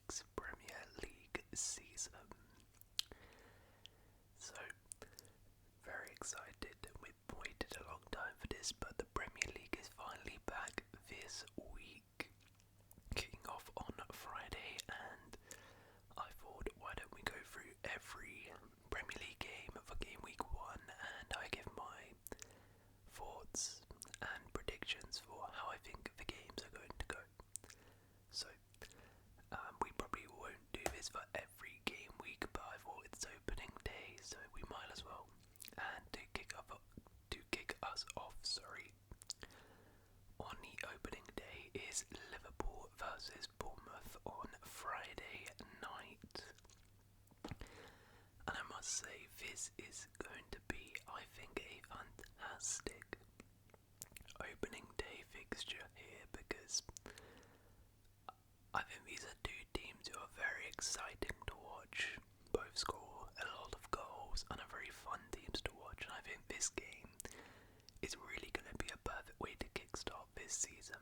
2025-26 Premier League season. So, very excited. We've waited a long time for this, but the Premier League is finally back this week, kicking off on Friday, and I thought, why don't we go through every Premier League game for game week 1, and I give my thoughts and predictions for how I think the games are going to go. So, we probably won't do this for every game week, but I thought it's opening day, so we might as well. And to kick us off, on the opening day is Liverpool versus Bournemouth on Friday night. And I must say, this is going to be, I think, a fantastic opening day fixture here, because I think these are two teams who are very exciting to watch. Both score a lot of goals and are very fun teams to watch, and I think this game is really going to be a perfect way to kickstart this season.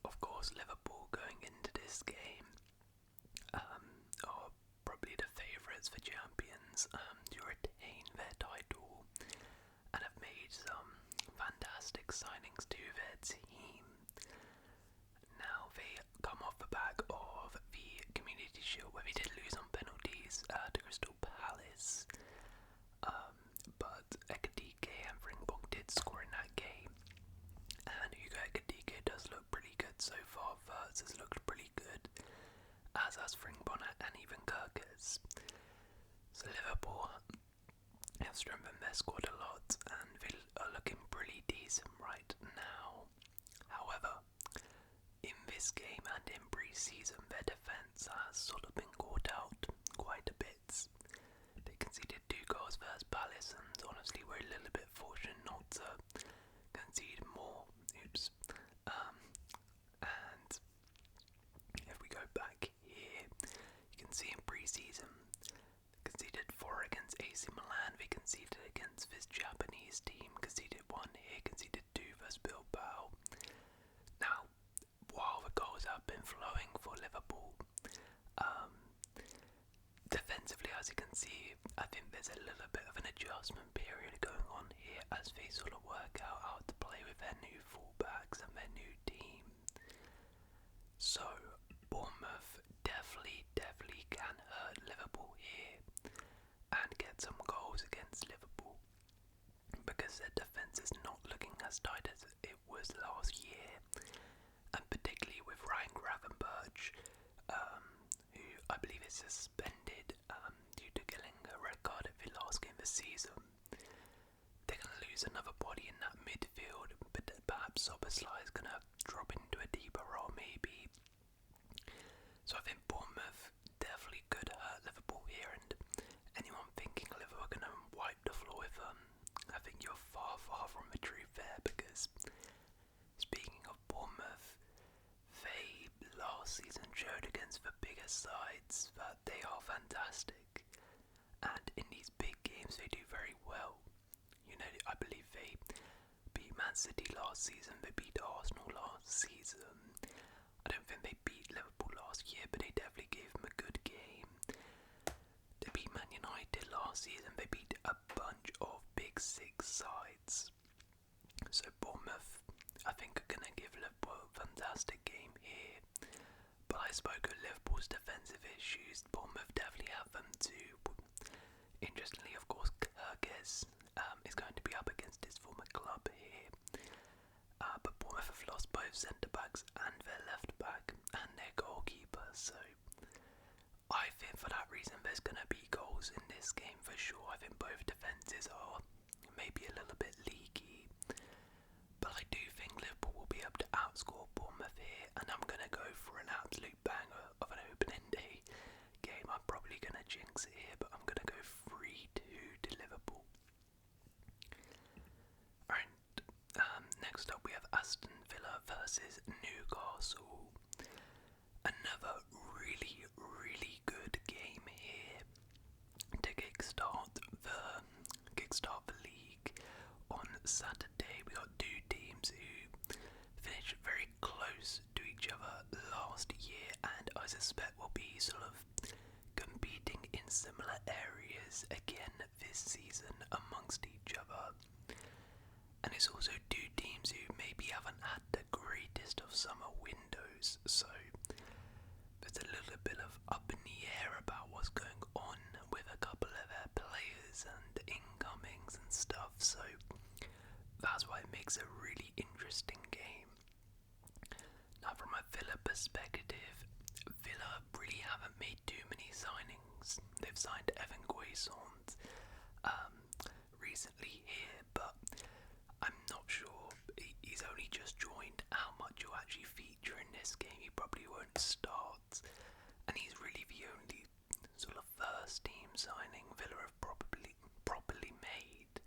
Of course, Liverpool going into this game are probably the favourites for champions to retain their title, and have made some fantastic signings to their team. Now they come off the back of the Community Shield, where they did lose on penalties to Crystal Palace, but Ekadike and Fringbong did score in that game, and Hugo Ekadike does look pretty good so far. Verts has looked pretty good, as has Fringbong and even Kirkers. So Liverpool have strengthened their squad a lot, and they are looking pretty decent right now. However, in this game and in pre-season, their defence has sort of been caught out quite a bit. They conceded 2 goals versus Palace, and honestly we're a little bit fortunate not to concede more. And if we go back here, you can see in pre-season they conceded 4 against AC Milan, they conceded against this Japanese team, conceded 1 here, conceded 2 versus Bilbao. Now, while the goals have been flowing for Liverpool, defensively, as you can see, I think there's a little bit of an adjustment period going on here as they sort of work out how to play with their new fullbacks and their new team. So, Bournemouth definitely can hurt Liverpool here and get some goals against Liverpool, because their defence is not looking as tight as it was last year, and particularly with Ryan Gravenberch, who I believe is suspended due to getting a red card at the last game of the season. They're going to lose another body in that midfield, but perhaps Szoboszlai is going to drop into a deeper role maybe. So I think Bournemouth definitely could hurt Liverpool here, and anyone thinking Liverpool are going to wipe the floor with them, I think you're far from the truth there, because speaking of Bournemouth, they last season showed against the bigger sides that they are fantastic, and in these big games they do very well. You know, I believe they beat Man City last season, they beat Arsenal last season. I don't think they beat Liverpool last year, but they definitely gave them a good game. They beat Man United last season, they beat a bunch of Big Six sides. So Bournemouth, I think, are going to give Liverpool a fantastic game here. But I spoke of Liverpool's defensive issues. Bournemouth definitely have them too. Interestingly, of course, Kirkes is going to be up against his former club here. But Bournemouth have lost both centre-backs and their left-back and their goalkeeper. So I think for that reason there's going to be goals in this game for sure. I think both defences are maybe a little bit leaky, but I do think Liverpool will be able to outscore Bournemouth here, and I'm going to go for an absolute banger of an opening day game. I'm probably going to jinx it here, but I'm going to go 3-2 to Liverpool. Alright, next up we have Aston Villa versus Newcastle. Another really good game here to kickstart the league. On Saturday we got 2 teams who finished very close to each other last year and are suspect will be sort of competing in similar areas again this season amongst each other. And it's also two teams who maybe haven't had the greatest of summer windows, so there's a little bit of up in the air about what's going on with a couple of their players and incomings and stuff, so that's why it makes a really interesting game. Now from a Villa perspective, Villa really haven't made too many signings. They've signed Evan Quaysons recently here, but I'm not sure. He's only just joined. How much he'll actually feature in this game, he probably won't start. And he's really the only sort of first team signing Villa have properly made.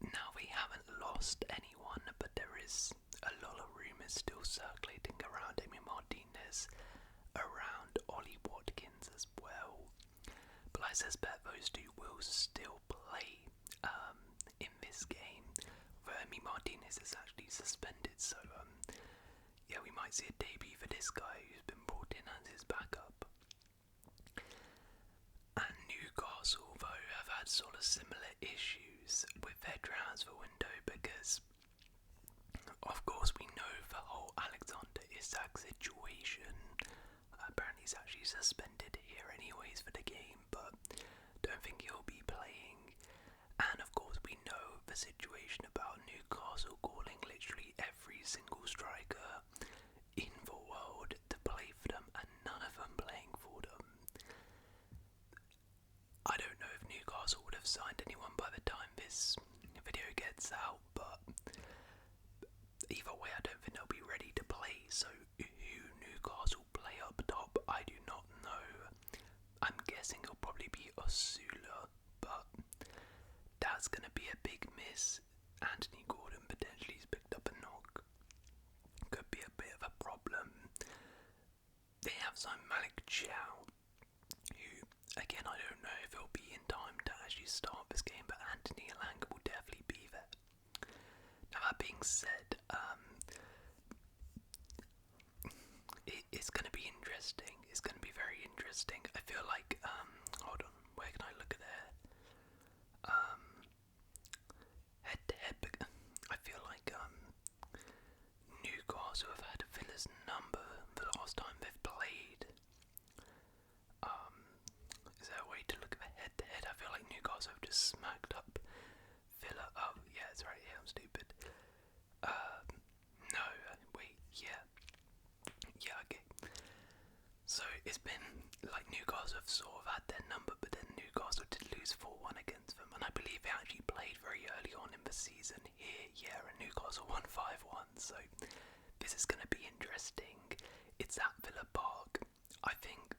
Now we haven't lost anyone, but there is a lot of rumours still circulating around Amy Martinez, around Ollie Watkins as well. But I suspect those two will still play in this game. Amy Martinez is actually suspended, so yeah, we might see a debut for this guy who's been brought in as his backup. And Newcastle, though, have had sort of similar issues with their transfer window because, of course, we know the whole Alexander Isak situation. Apparently he's actually suspended here anyways for the game, but don't think he'll be playing. And of course we know the situation about Newcastle calling literally every single striker in the world to play for them and none of them playing for them. I don't know if Newcastle would have signed anyone by the time this video gets out, but either way I don't think they'll be ready to play, so who Newcastle play up top I do not know. I'm guessing it'll probably be Osula, but that's going to be a big miss. Anthony Gordon potentially has picked up a knock. Could be a bit of a problem. They have signed Malik Chow, who, again, I don't know if he'll be in time to actually start this game, but Anthony Lang will definitely be there. Now that being said, it's going to be interesting. It's going to be very interesting. I feel like, hold on, where can I look at it? Head to head, I feel like Newcastle have had Villa's number the last time they've played. Is there a way to look at the head to head? I feel like Newcastle have just smacked up Villa. Oh yeah, it's right here, I'm stupid. No, wait, yeah, okay. So it's been like Newcastle have sort of had their number, but then Newcastle did lose 4-1 against them, and I believe they actually played very early on in the season here, yeah, and Newcastle won 5-1, so this is going to be interesting. It's at Villa Park. I think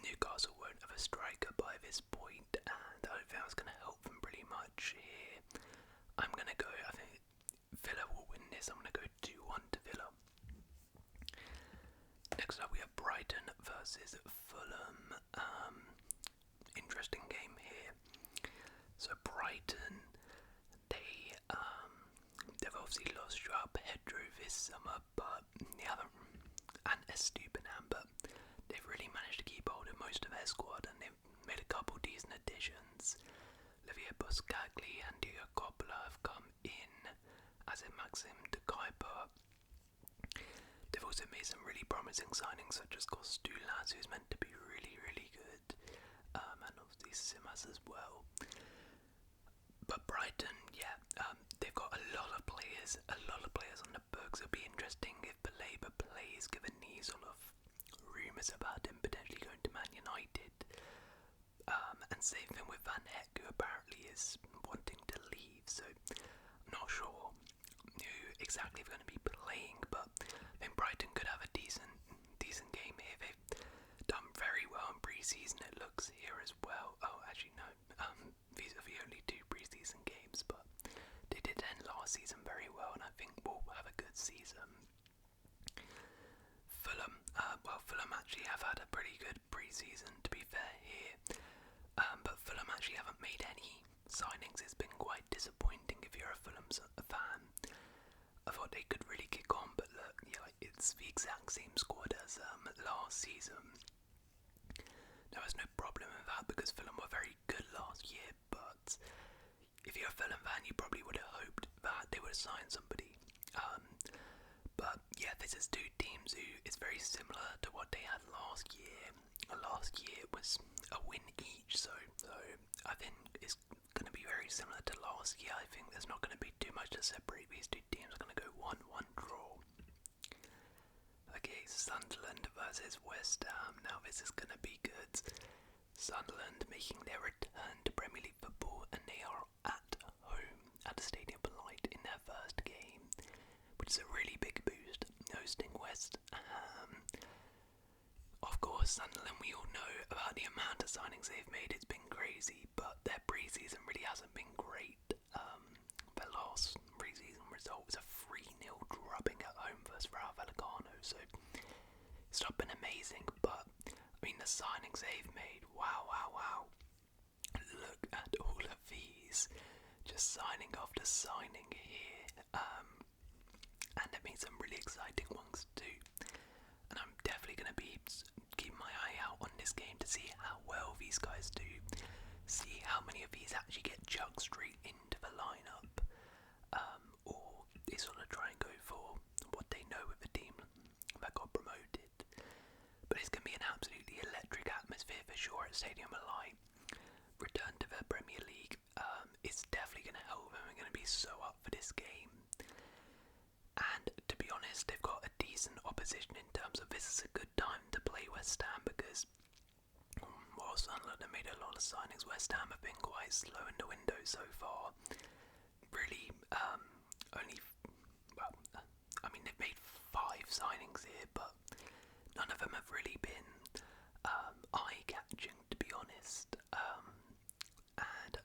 Newcastle won't have a striker by this point, and I don't think that's going to help them pretty much here. I'm going to go, I think Villa will win this. I'm going to go 2-1 to Villa. Next up we have Brighton versus Fulham. Interesting game here. So Brighton, they've obviously lost Joao Pedro this summer, but they haven't, and Estupinan, but they've really managed to keep hold of most of their squad, and they've made a couple decent additions. Olivier Buscagli and Diego Coppola have come in, as in Maxim de Kuiper. They've also made some really promising signings, such as Costulas, who's meant to be really, really good, and obviously Simas as well. But Brighton, yeah, they've got a lot of players on the books. It'll be interesting if Baleba plays, given the sort of rumours about him potentially going to Man United. And same thing with Van Heck, who apparently is wanting to leave, so I'm not sure who exactly they're going to be playing, but I think Brighton could have a decent game here. They've done very well in pre-season, it looks here as well. Oh, actually no, these are the only two pre-season games, but they did end last season very well, and I think we'll have a good season. Fulham, Fulham actually have had a pretty good pre-season, to be fair here, but Fulham actually haven't made any signings. It's been quite disappointing if you're a Fulham fan. I thought they could really kick on, but look, yeah, like it's It's the exact same squad as last season. There was no problem with that because Fulham were very good last year, but if you're a Fulham fan, you probably would have hoped that they would have signed somebody. But yeah, this is two teams who is very similar to what they had last year. Last year it was a win each, so I think it's going to be very similar to last year. I think there's not going to be too much to separate these two teams. Are going to go 1-1 draw. Okay, Sunderland versus West Ham. Now this is going to be good. Sunderland making their return to Premier League football, and they are at home at the Stadium of Light in their first game, which is a really big boost, hosting West Ham. Of course, Sunderland, we all know about the amount of signings they've made. It's been crazy, but their pre-season really hasn't been great. Their last pre-season result was a 3-0 drubbing at home versus Rayo Vallecano, so it's not been amazing, but I mean the signings they've made, wow. Look at all of these, just signing after signing here, and they've made some really exciting ones too. And I'm definitely going to be keeping my eye out on this game to see how well these guys do, see how many of these actually get chucked straight into the lineup, or they sort of try and go for what they know with the team that got promoted. But it's going to be an absolutely electric atmosphere for sure at Stadium of Light. Return to the Premier League is definitely going to help them. We're going to be so up for this game. And to be honest, they've got a decent opposition in terms of this is a good time to play West Ham because while Sunderland have made a lot of signings, West Ham have been quite slow in the window so far. Really, they've made 5 signings here, but none of them have really been eye-catching, to be honest. And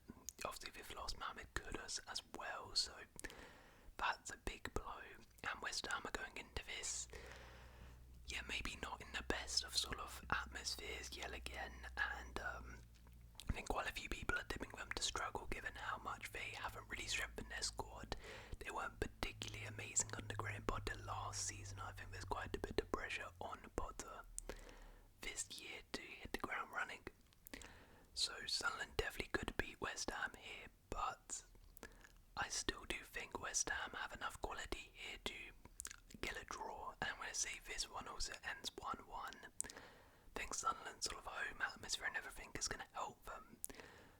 obviously they've lost Mohamed Kudus as well, so that's a big blow. And West Ham are going into this, maybe not in the best of sort of atmospheres yet again, and I think quite a few people are tipping them to struggle given how much they haven't really strengthened their squad. They weren't particularly amazing under Graham Potter last season. I think there's quite a bit of pressure on Potter this year to hit the ground running. So Sunderland definitely could beat West Ham here, but I still do think West Ham have enough quality here to get a draw, and I'm going to say this one also ends 1-1. I think Sunderland's sort of home atmosphere and everything is going to help them,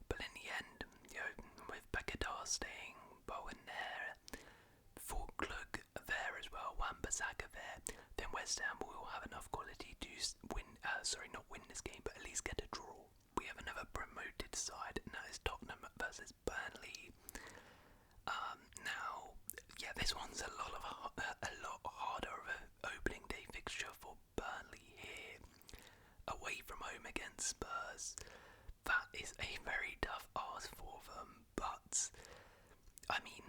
but in the end, with Bekadar staying, Bowen there, Fulklug there as well, Wan-Bissaka there, then West Ham will have enough quality to not win this game, but at least get a draw. We have another promoted side, and that is Tottenham versus Burnley. This one's a lot harder of an opening day fixture for Burnley here, away from home against Spurs. That is a very tough ask for them, but I mean,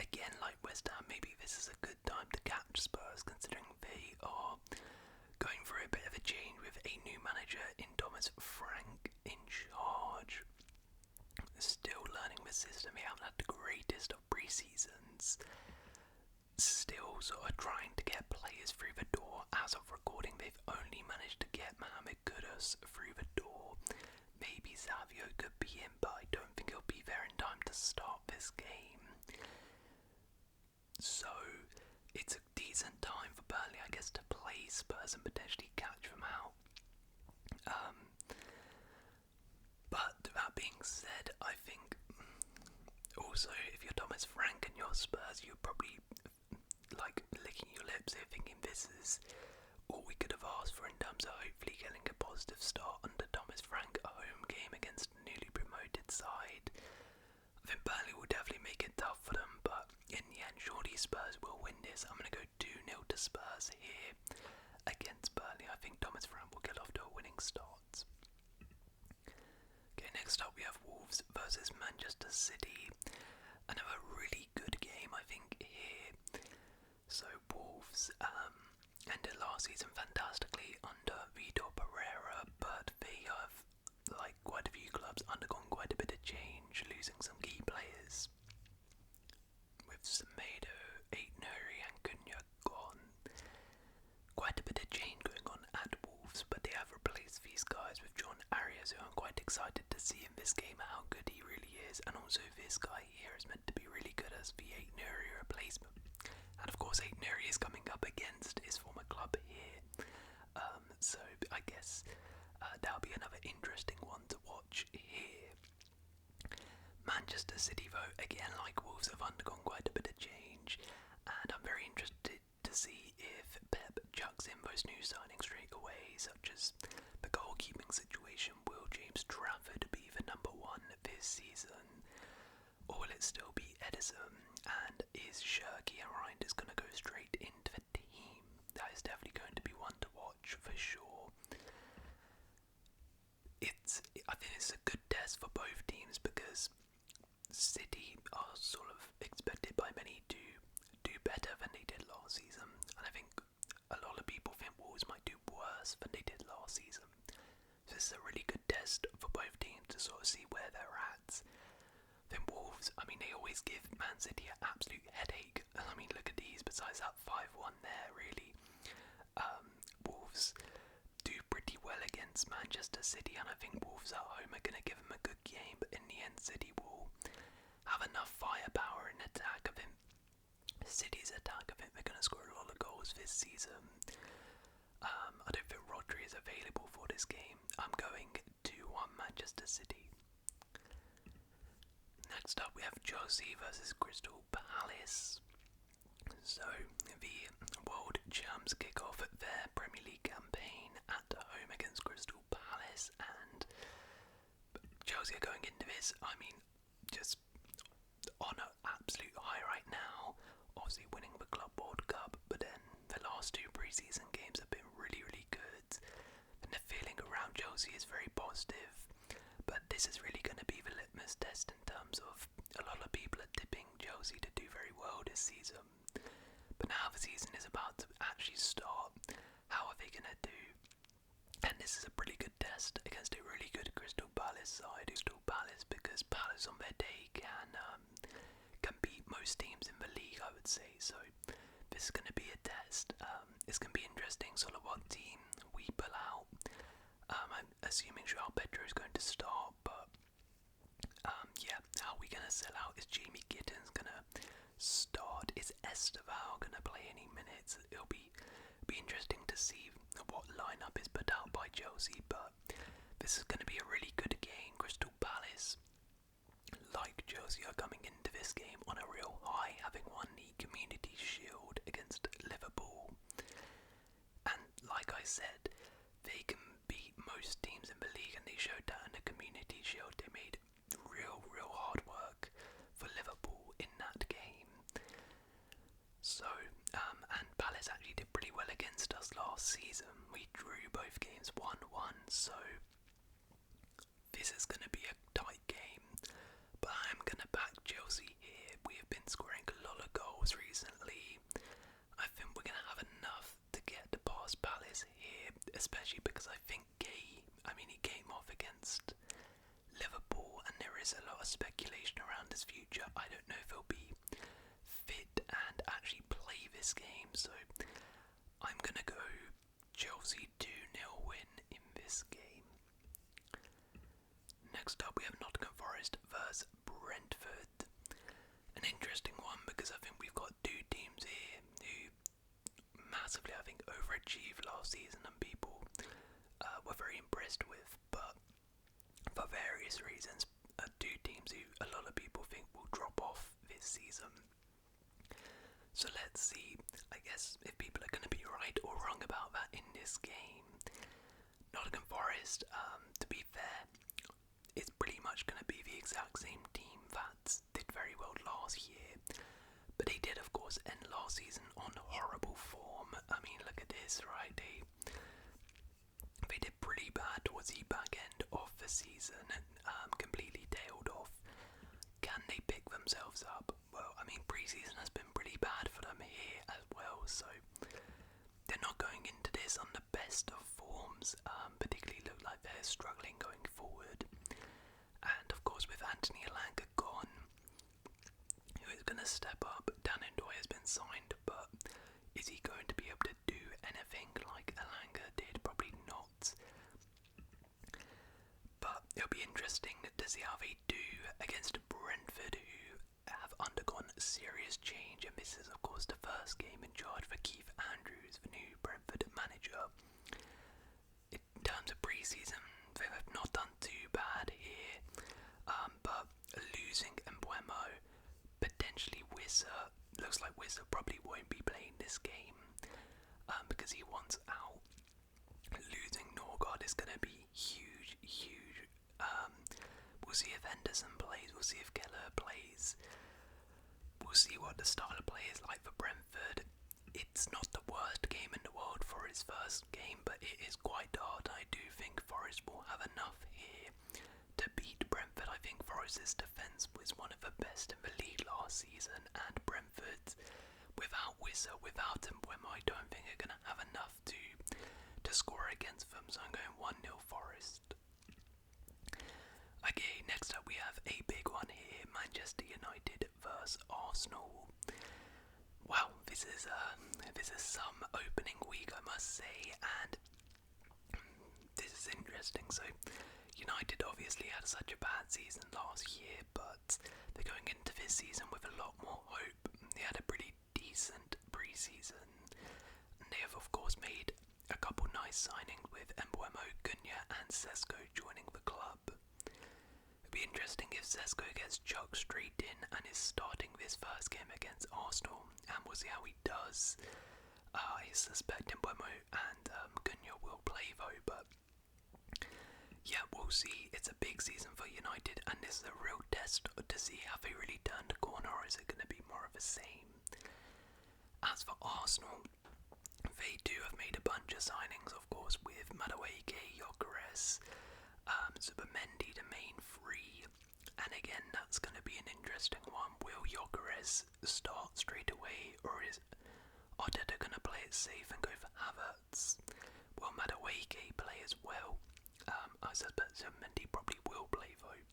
again, like West Ham, maybe this is a good time to catch Spurs, considering they are going through a bit of a change with a new manager in Thomas Frank in charge. Still learning the system. They haven't had the greatest of pre-seasons. Still sort of trying to get players through the door. As of recording, they've only managed to get Mohamed Kudus through the door. Maybe Savio could be in, but I don't think he'll be there in time to start this game. So it's a decent time for Burnley, I guess, to play Spurs and potentially catch them out. But that being said, I think also if you're Thomas Frank and you're Spurs, you're probably like licking your lips here thinking this is all we could have asked for in terms of hopefully getting a positive start under Thomas Frank, a home game against a newly promoted side. I think Burnley will definitely make it tough for them, but in the end surely Spurs will win this. I'm going to go 2-0 to Spurs here against Burnley. I think Thomas Frank will get off to a winning start. Okay, next up we have Wolves versus Manchester City. Another really good game, I think, here. So Wolves ended last season fantastically under Vitor Pereira, but they have, like quite a few clubs, undergone quite a bit of change, losing some key players. With Semedo, Aït-Nouri and Cunha gone. excited to see in this game how good he really is, and also this guy here is meant to be really good as the Aït-Nouri replacement. And of course Aït-Nouri is coming up against his former club here, so I guess that'll be another interesting one to watch here. Manchester City though, again like Wolves, have undergone quite a bit of change, and I'm very interested to see if Pep chucks in those new signings straight away, such as the goalkeeping situation. Will James Trafford be the number one this season, or will it still be Edison? And is Shirky and Reinders going to go straight into the team? That is definitely going to be one to watch for sure. I think it's a good test for both teams because City are sort of expected by many to do better than they did last season, and I think a lot of people think Wolves might do worse than they did last season. So this is a really good test for both teams to sort of see where they're at. Then Wolves, I mean, they always give Man City an absolute headache. I mean, look at these, besides that 5-1 there, really. Wolves do pretty well against Manchester City, and I think Wolves at home are going to give them a good game, but in the end City will have enough firepower in attack. I think City's attack, I think they're going to score a lot of goals this season. I don't think Rodri is available for this game. I'm going 2-1 Manchester City. Next up we have Chelsea versus Crystal Palace. So the World Champs kick off their Premier League campaign at home against Crystal Palace, and Chelsea are going into this, I mean, just on an absolute high right now, obviously winning the Club World Cup, but then the last two pre-season games have been really, really good, and the feeling around Chelsea is very positive, but this is really going to be the litmus test in terms of a lot of people are tipping Chelsea to do very well this season, but now the season is about to actually start. How are they going to do? And this is a pretty good test against a really good Crystal Palace side. Crystal Palace, because Palace on their day can beat most teams in the league, I would say. So this is going to be a test. It's going to be interesting sort of what team we pull out. I'm assuming João Pedro is going to start, but yeah, how are we going to sell out? Is Jamie Gittins going to start? Is Esteval going to play any minutes? It'll be interesting to see what lineup is put out by Chelsea, but this is going to be a really good game. Crystal Palace, like Chelsea, are coming into this game on a real high, having won the Community Shield against Liverpool, and like I said, they can beat most teams in the league, and they showed that in the Community Shield. They made real hard work for Liverpool in that game. So, and Palace actually did pretty well against us last season. We drew both games 1-1, so this is going to be a tight game, but I'm going to back Chelsea here. We have been scoring a lot of goals recently. I think we're going to have enough to get past Palace here, especially because I think he came off against Liverpool, and there is a lot of speculation around his future. I don't know if he'll be fit and actually play this game, so I'm going to go Chelsea 2-0 win in this game. Next up we have Nottingham Forest versus Brentford. An interesting one because I think we've got two teams here who massively, I think, overachieved last season and people were very impressed with, but for various reasons, two teams who a lot of people think will drop off this season. So let's see, I guess, if people are going to be right or wrong about that in this game. Nottingham Forest, to be fair, it's pretty much going to be the exact same team that did very well last year, but they did of course end last season on horrible form. I mean, look at this, right? They did pretty bad towards the back end of the season and completely tailed off. Can they pick themselves up? Well, I mean, pre-season has been pretty bad for them here as well, so they're not going into this on the best of forms, particularly look like they're struggling going forward. And of course with Anthony Elanga gone, who is going to step up? Dan Ndoye has been signed, but is he going to be able to do anything like Elanga did? Probably not. But it'll be Wissa probably won't be playing this game because he wants out. Losing Norgard is going to be huge, huge. We'll see if Henderson plays, we'll see if Keller plays. We'll see what the style of play is like for Brentford. It's not the worst game in the world for his first game, but it is quite hard. I do think Forest will have enough here to beat Brentford. I think Forest's defence was one of the best in the league last season, and Brentford, without Wissa, without Mbeumo, I don't think are going to have enough to score against them, so I'm going 1-0 Forest. Okay, next up we have a big one here, Manchester United versus Arsenal. Wow, this is some opening week, I must say, and this is interesting. So United obviously had such a bad season last year, but they're going into this season with a lot more hope. They had a pretty decent pre-season, and they have of course made a couple nice signings with Mbeumo, Cunha and Sesko joining the club. It'd be interesting if Sesko gets chucked straight in and is starting this first game against Arsenal, and we'll see how he does. I suspect Mbeumo and Cunha will play though, but yeah, we'll see. It's a big season for United, and this is a real test to see how they really turned the corner, or is it going to be more of the same? As for Arsenal, they do have made a bunch of signings, of course, with Madueke, Gyökeres, Zubimendi, the main three, and again, that's going to be an interesting one. Will Gyökeres start straight away, or is Arteta going to play it safe and go for Havertz? Will Madueke play as well? I suspect Zubimendi probably will play though.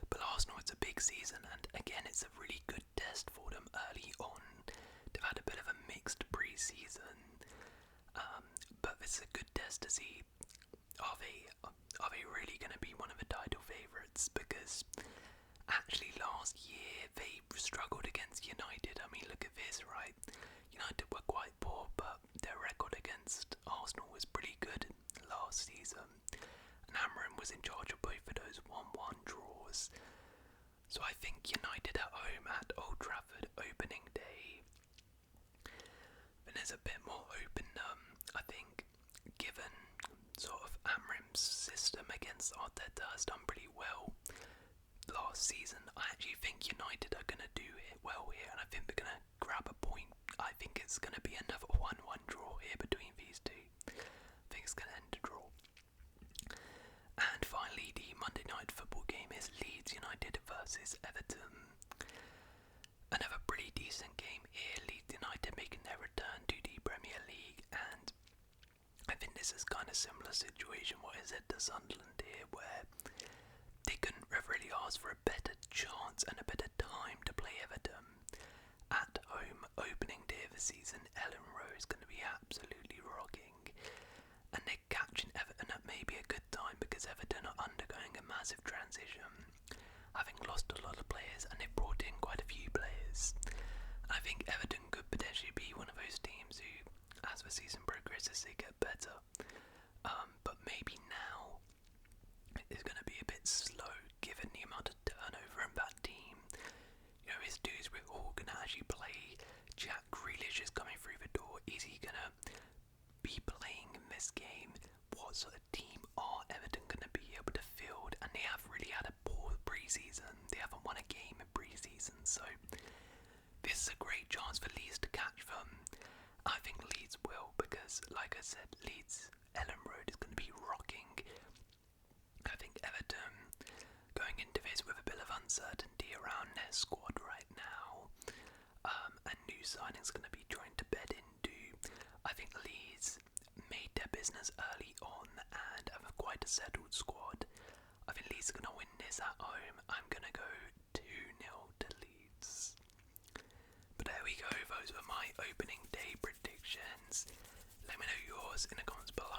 But Arsenal, it's a big season, and again, it's a really good test for them early on. They've had a bit of a mixed pre-season, but it's a good test to see are they really going to be one of the title favourites, because actually last year they struggled against United. I mean, look at this, right? United were quite poor, but their record against Arsenal was pretty good last season, and Amorim was in charge of both of those 1-1 draws. So I think United at home at Old Trafford opening day, then there's a bit more hope in them. I think given sort of Amorim's system against Arteta has done pretty well last season, I actually think United are going to do it well here, and I think they're going to grab a point. I think it's going to be another 1-1 draw here between these two. I think it's going to end a draw. And finally, the Monday night football game is Leeds United versus Everton. Another pretty decent game here. Leeds United making their return to the Premier League, and I think this is kind of similar situation. What is it to Sunderland here, where they couldn't have really asked for a better chance and a better time to play Everton at home. Opening day of the season, Ellen Rowe is going to be absolutely rocking, and they're catching Everton at maybe a good time because Everton are undergoing a massive transition, having lost a lot of players, and they've brought in quite a few players. I think Everton could potentially be one of those teams who, as the season progresses, they get better. But maybe now it's going to be a bit slow given the amount of turnover in that team. You know, his dudes we're all going to actually play. Jack Grealish is coming through the door. Is he going to be playing in this game? What sort of team are Everton going to be able to field? And they have really had a poor pre-season. They haven't won a game in pre-season, so this is a great chance for Leeds to catch them. I think Leeds will, because like I said, Leeds Ellen Road is going to be rocking. I think Everton going into this with a bit of uncertainty around their squad right now, and new signings going to be trying to bed into. I think Leeds made their business early on and have quite a settled squad. I think Leeds are going to win this at home. I'm going to go 2-0 to Leeds. But there we go, those were my opening day predictions. Let me know yours in the comments below.